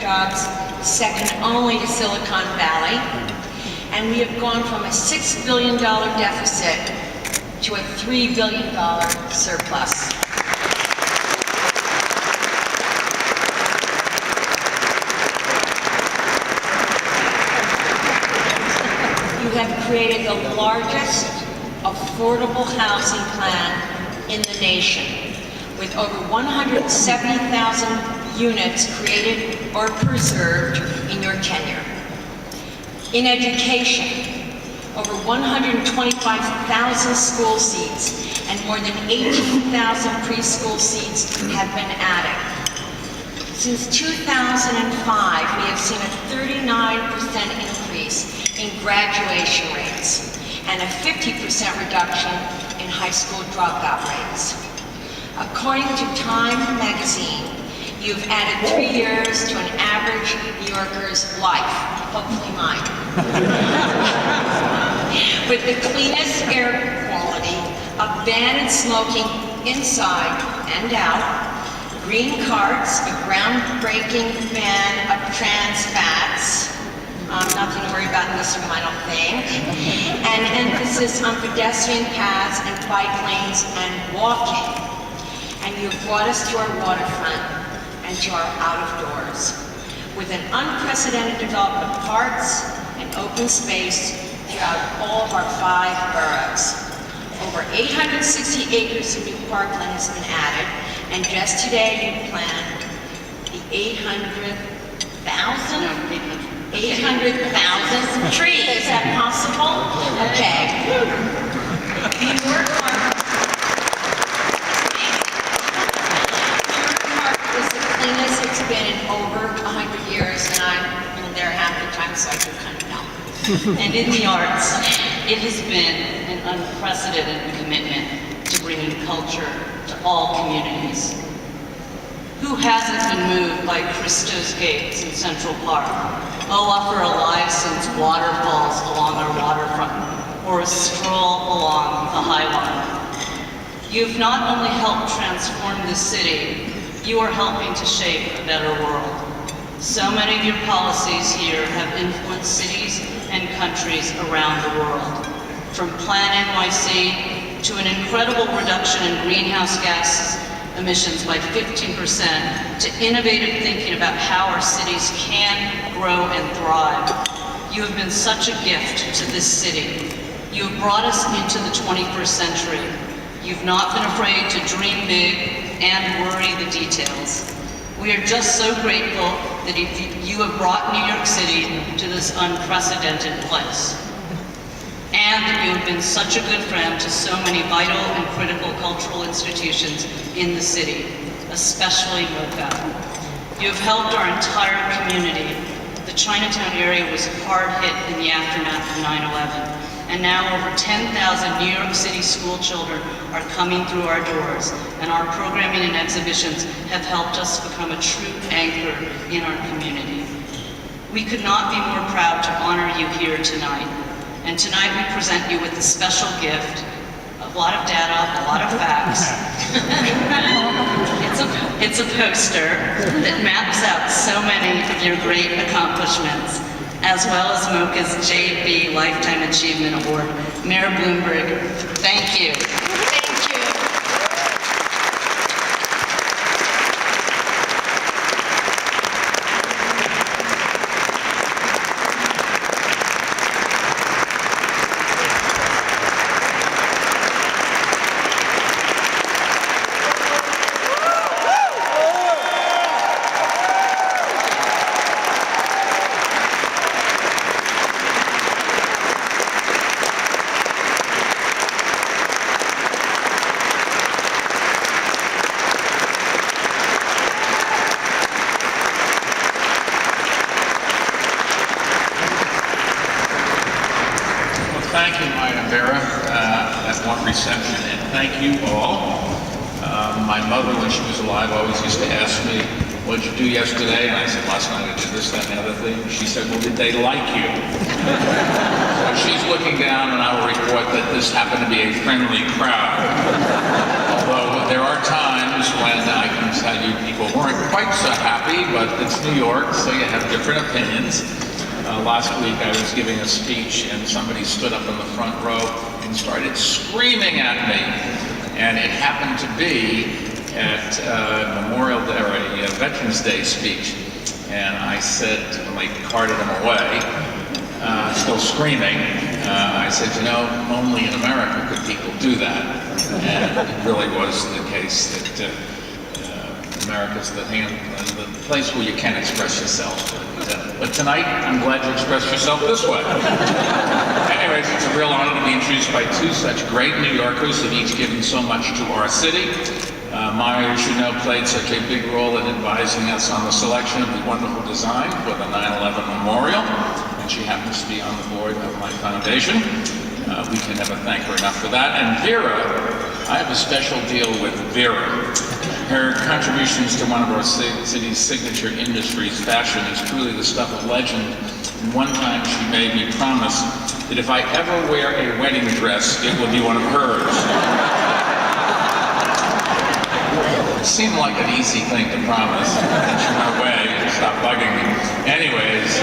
jobs, second only to Silicon Valley. And we have gone from a $6 billion deficit to a $3 billion surplus. You have created the largest affordable housing plan in the nation, with over 170,000 units created or preserved in your tenure. In education, over 125,000 school seats and more than 18,000 preschool seats have been added. Since 2005, we have seen a 39% increase in graduation rates and a 50% reduction in high school dropout rates. According to Time magazine, you've added 3 years to an average New Yorker's life, hopefully mine. With the cleanest air quality, abandoned smoking inside and out, green carts, a groundbreaking ban of trans fats, nothing to worry about in this room, I don't think, and emphasis on pedestrian paths and bike lanes and walking. And you've brought us to our waterfront and to our out of doors, with an unprecedented development of parks and open space throughout all of our 5 boroughs. Over 860 acres of new parkland has been added, and just today you planned the 800,000th tree. Is that possible? Okay. New York Park is the cleanest it's been in over 100 years, and I've been there half the time, so I do kind of know. And in the arts, it has been an unprecedented commitment to bringing culture to all communities. Who hasn't been moved by Christo's Gates in Central Park, Olafur Eliasson's waterfalls along our waterfront, or a stroll along the High Line? You've not only helped transform the city, you are helping to shape a better world. So many of your policies here have influenced cities and countries around the world. From Plan NYC to an incredible reduction in greenhouse gas emissions by 15%, to innovative thinking about how our cities can grow and thrive. You have been such a gift to this city. You have brought us into the 21st century. You've not been afraid to dream big and worry the details. We are just so grateful that you have brought New York City to this unprecedented place. And that you have been such a good friend to so many vital and critical cultural institutions in the city, especially MOCA. You have helped our entire community. The Chinatown area was hard hit in the aftermath of 9/11, and now over 10,000 New York City school children are coming through our doors, and our programming and exhibitions have helped us become a true anchor in our community. We could not be more proud to honor you here tonight. And tonight we present you with a special gift, a lot of data, a lot of facts. It's a poster that maps out so many of your great accomplishments, as well as MOCA's JB Lifetime Achievement Award. Mayor Bloomberg, thank you. Thank you, Madam Vera, that warm reception, and thank you all. My mother, when she was alive, always used to ask me what'd you do yesterday? And I said, last night I did this, that, and the other thing. She said, well, did they like you? So she's looking down, and I will report that this happened to be a friendly crowd. Although there are times when I can tell you people weren't quite so happy, but it's New York, so you have different opinions. Last week I was giving a speech and somebody stood up in the front row and started screaming at me. And it happened to be at Memorial Day, or a Veterans Day speech. And I said, when they carted him away, still screaming, I said, you know, only in America could people do that. And it really was the case that America's the place where you can express yourself. But tonight, I'm glad you expressed yourself this way. Anyways, it's a real honor to be introduced by two such great New Yorkers who've each given so much to our city. Maya, as you know, played such a big role in advising us on the selection of the wonderful design for the 9/11 memorial, and she happens to be on the board of my foundation. We can never thank her enough for that. And Vera, I have a special deal with Vera. Her contributions to one of our city's signature industries, fashion, is truly the stuff of legend. And one time she made me promise that if I ever wear a wedding dress, it will be one of hers. It seemed like an easy thing to promise. She went away and stopped bugging me. Anyways,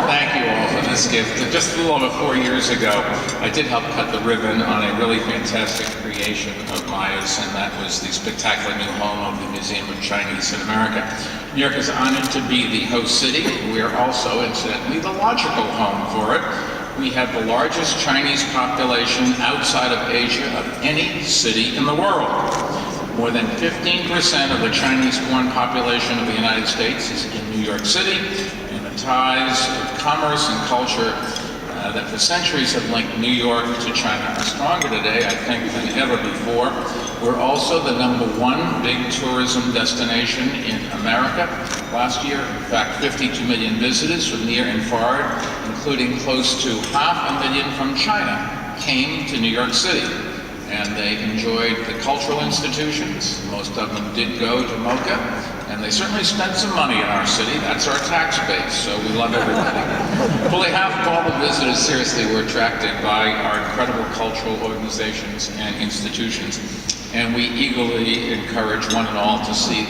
thank you all for this gift. Just a little over 4 years ago, I did help cut the ribbon on a really fantastic creation of Maya's, and that was the spectacular new home of the Museum of Chinese in America. New York is honored to be the host city. We are also, incidentally, the logical home for it. We have the largest Chinese population outside of Asia of any city in the world. More than 15% of the Chinese-born population of the United States is in New York City, and the ties of commerce and culture that for centuries have linked New York to China are stronger today, I think, than ever before. We're also the #1 big tourism destination in America. Last year, in fact, 52 million visitors from near and far, including close to 500,000 from China, came to New York City. And they enjoyed the cultural institutions. Most of them did go to MOCA, and they certainly spent some money in our city. That's our tax base, so we love everybody. Fully half of all the visitors, seriously, were attracted by our incredible cultural organizations and institutions, and we eagerly encourage one and all to see